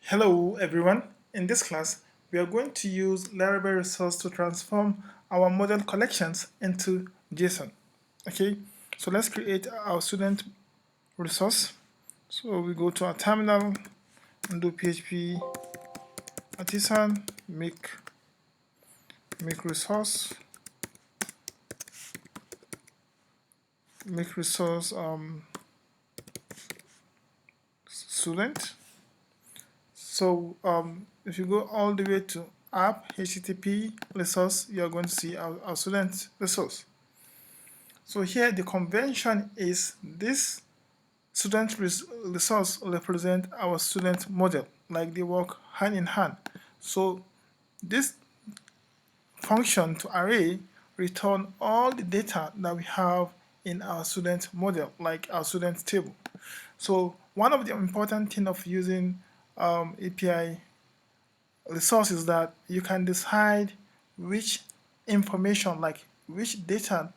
Hello everyone. In this class, we are going to use Laravel resource to transform our model collections into JSON. Okay, so let's create our student resource. So we go to our terminal and do PHP artisan make resource make resource student. So if you go all the way to app http resource, you are going to see our student resource. So here the convention is this student resource represent our student model, like they work hand in hand. So this function to array return all the data that we have in our student model, like our student table. So one of the important thing of using API resource is that you can decide which information, like which data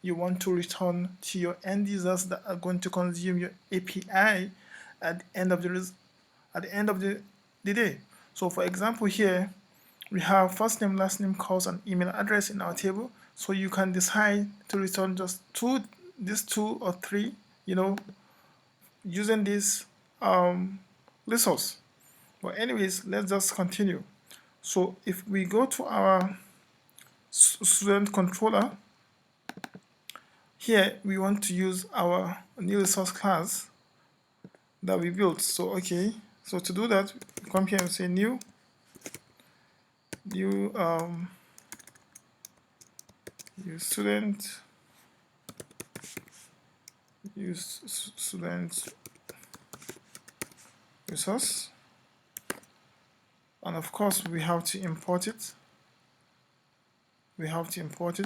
you want to return to your end users that are going to consume your API at the end of the day. So for example here, we have first name, last name, course, and email address in our table. So you can decide to return just these two or three, using this resource. But anyways, let's just continue. So if we go to our student controller, here we want to use our new resource class that we built. So okay, so to do that, come here and say new use student resource, and of course we have to import it.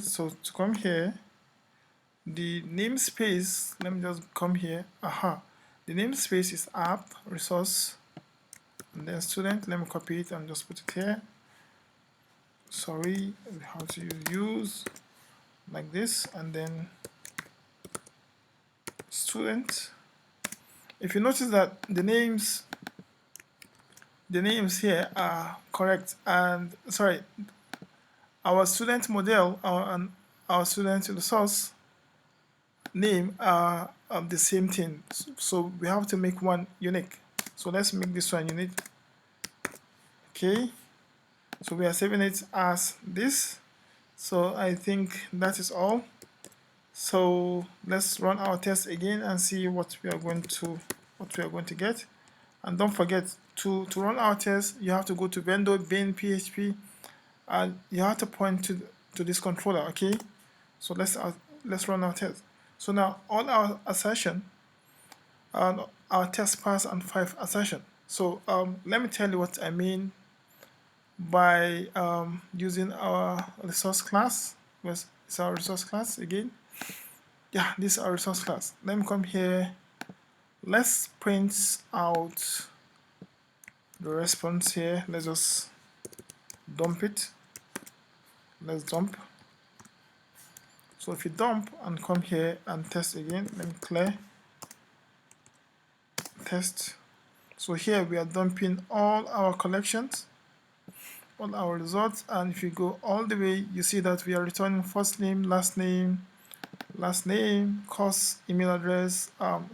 So to come here, the namespace, let me just come here. The namespace is app resource and then student. Let me copy it and just put it here. Sorry, we have to use like this, and then student. If you notice that the names here are correct, and sorry, our student model and our student resource name are of the same thing, so we have to make one unique. So let's make this one unique. Okay, so we are saving it as this. So I think that is all. So let's run our test again and see what we are going to get. And don't forget to run our test, you have to go to vendor bin php and you have to point to this controller. Okay, so let's run our test. So now all our assertion and our test pass and 5 assertion. So let me tell you what I mean by using our resource class. It's our resource class again. Yeah, this is our resource class. Let me come here. Let's print out the response here. Let's just dump it. Let's dump. So if you dump and come here and test again, let me clear test. So here we are dumping all our collections, all our results, and if you go all the way, you see that we are returning first name, last name, course, email address,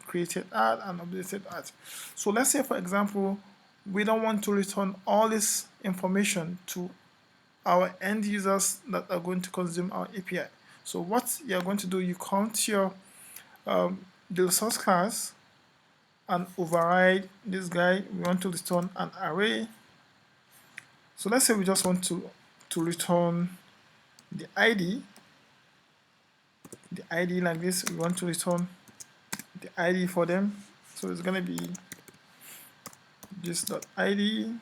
created ad, and updated ad. So let's say, for example, we don't want to return all this information to our end users that are going to consume our API. So what you're going to do, you count your the resource class and override this guy. We want to return an array. So let's say we just want to return the ID. The ID like this, we want to return the ID for them. So it's going to be this.id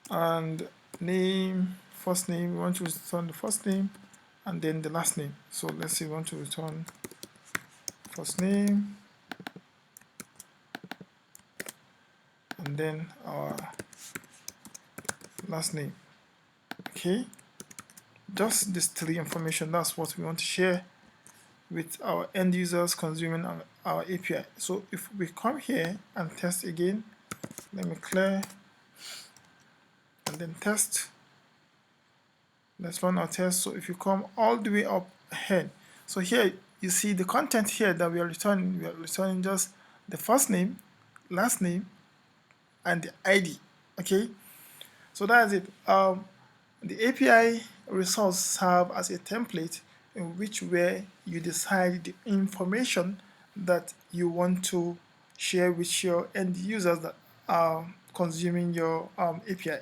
and name, first name, we want to return the first name and then the last name. So let's say we want to return first name and then our last name. Okay, just this 3 information, that's what we want to share with our end users consuming our API. So if we come here and test again, let me clear and then test. Let's run our test. So if you come all the way up ahead, so here you see the content here that we are returning. We are returning just the first name, last name, and the ID. Okay, so that's it. The API resource serve as a template in which where you decide the information that you want to share with your end users that are consuming your API.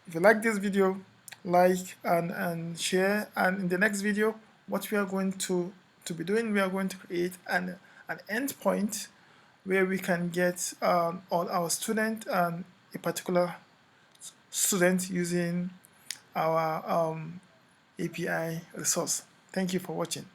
If you like this video, like and share. And in the next video, what we are going to be doing, we are going to create an endpoint where we can get all our student and a particular student using our API resource. Thank you for watching.